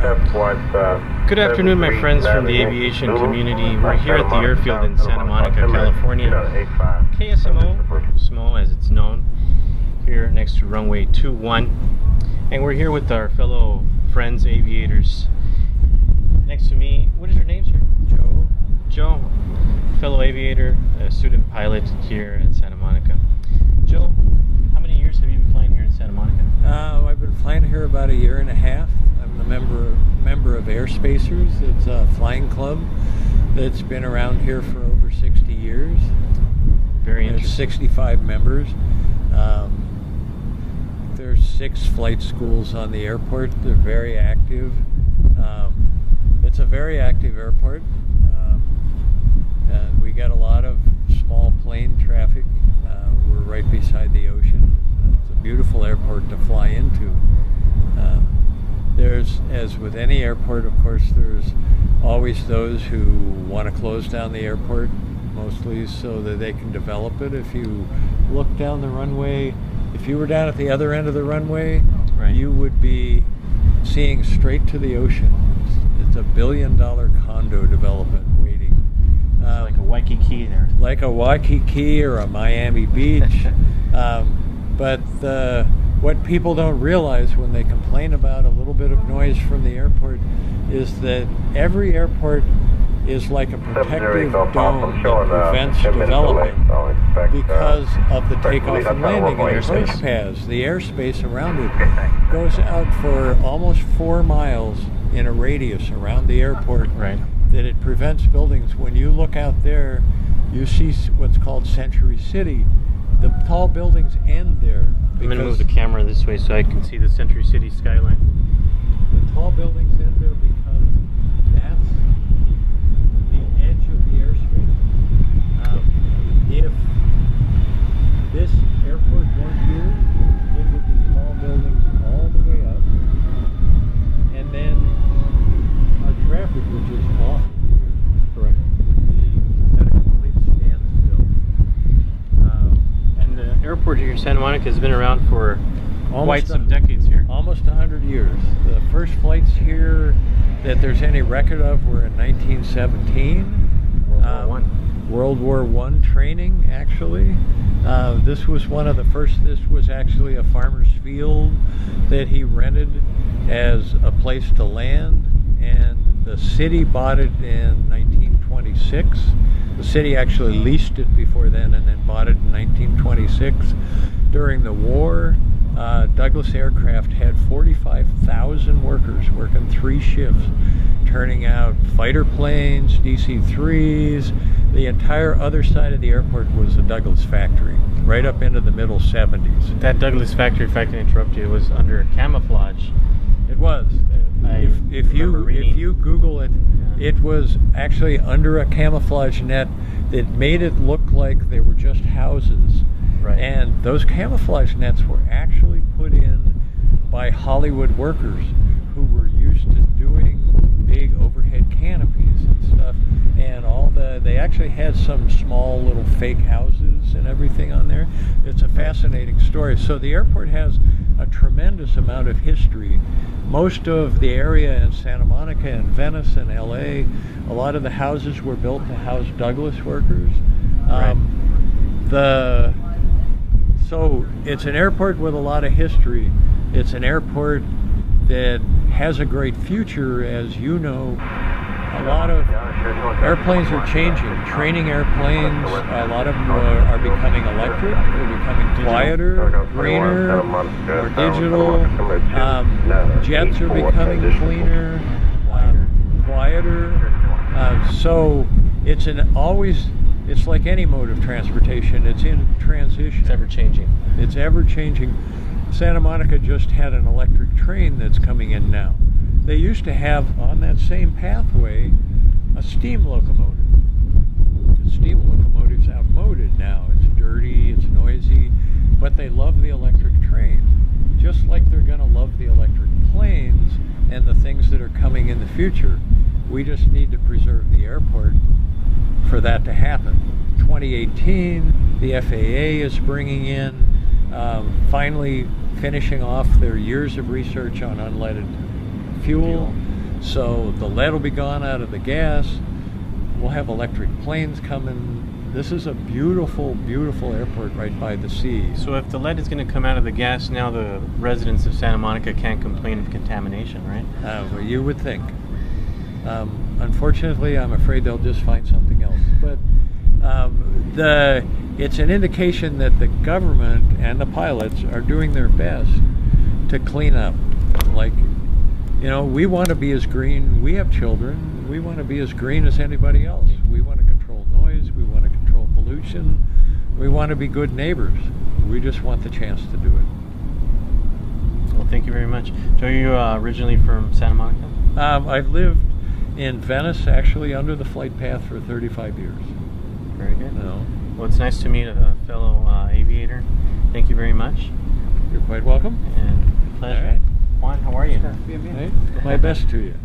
Good afternoon, my friends from the aviation community. We're here at the airfield in Santa Monica, California. KSMO, SMO as it's known, here next to runway 21. And we're here with our fellow friends, aviators. Next to me, what is your name, sir? Joe. Joe, fellow aviator, a student pilot here at Santa Monica. Joe, how many years have you been flying here in Santa Monica? I've been flying here about a year and a half. I'm a member of Airspacers. It's a flying club that's been around here for over 60 years. Very interesting. There's 65 members. There's 6 flight schools on the airport. They're very active. It's a very active airport. And we get a lot of small plane traffic. We're right beside the ocean. It's a beautiful airport to fly into. There's, as with any airport, of course, there's always those who want to close down the airport, mostly so that they can develop it. If you look down the runway, if you were down at the other end of the runway, right, you would be seeing straight to the ocean. It's a $1 billion condo development waiting. It's like a Waikiki there. Like a Waikiki or a Miami Beach. But what people don't realize when they complain about a little bit of noise from the airport is that every airport is like a protective dome that prevents development because of the takeoff and landing and approach paths. The airspace around it goes out for almost 4 miles in a radius around the airport. Right. That it prevents buildings. When you look out there, you see what's called Century City. The tall buildings end there. I'm going to move the camera this way so I can see the Century City skyline. The tall buildings end there because that's the edge of the airspace. If this airport weren't here, it would be tall buildings all the way up. And then our traffic, which is off, Correct. would be at a complete standstill. And the airport here in Santa Monica has been around for quite some a- decades here. Almost 100 years. The first flights here that there's any record of were in 1917. World War I training, actually. This was one of the first. This was actually a farmer's field that he rented as a place to land, and the city bought it in 1926. The city actually leased it before then and then bought it in 1926. During the war, Douglas Aircraft had 45,000 workers working 3 shifts, turning out fighter planes, DC-3s. The entire other side of the airport was the Douglas factory, right up into the middle 70s. That Douglas factory, if I can interrupt you, was under camouflage. It was. If you Google it, Yeah. it was actually under a camouflage net that made it look like they were just houses. Right. And those camouflage nets were actually put in by Hollywood workers who were used to doing big overhead canopies and stuff. And they actually had some small little fake houses and everything on there. It's a fascinating story. So the airport has a tremendous amount of history. Most of the area in Santa Monica and Venice and LA, a lot of the houses were built to house Douglas workers. So it's an airport with a lot of history. It's an airport that has a great future. As you know, a lot of airplanes are changing. Training airplanes, a lot of them are becoming electric. They're becoming quieter, greener, more digital. Jets are becoming cleaner, quieter. So it's like any mode of transportation. It's in transition. It's ever changing. It's ever changing. Santa Monica just had an electric train that's coming in now. They used to have on that same pathway a steam locomotive. The steam locomotive's outmoded now. It's dirty, it's noisy, but they love the electric train. Just like they're going to love the electric planes and the things that are coming in the future. We just need to preserve the airport for that to happen. 2018, the FAA is bringing in, finally finishing off their years of research on unleaded fuel. So the lead will be gone out of the gas. We'll have electric planes coming. This is a beautiful, beautiful airport right by the sea. So if the lead is going to come out of the gas, now the residents of Santa Monica can't complain of contamination, right? Well, you would think. Unfortunately, I'm afraid they'll just find something else. But it's an indication that the government and the pilots are doing their best to clean up. Like, you know, we want to be as green. We have children. We want to be as green as anybody else. We want to control noise. We want to control pollution. We want to be good neighbors. We just want the chance to do it. Well, thank you very much. So are you originally from Santa Monica? I've lived in Venice, actually, under the flight path for 35 years. Very good. You know. Well, it's nice to meet a fellow aviator. Thank you very much. You're quite welcome. And pleasure. All right. Juan, how are you? Hey, my best to you.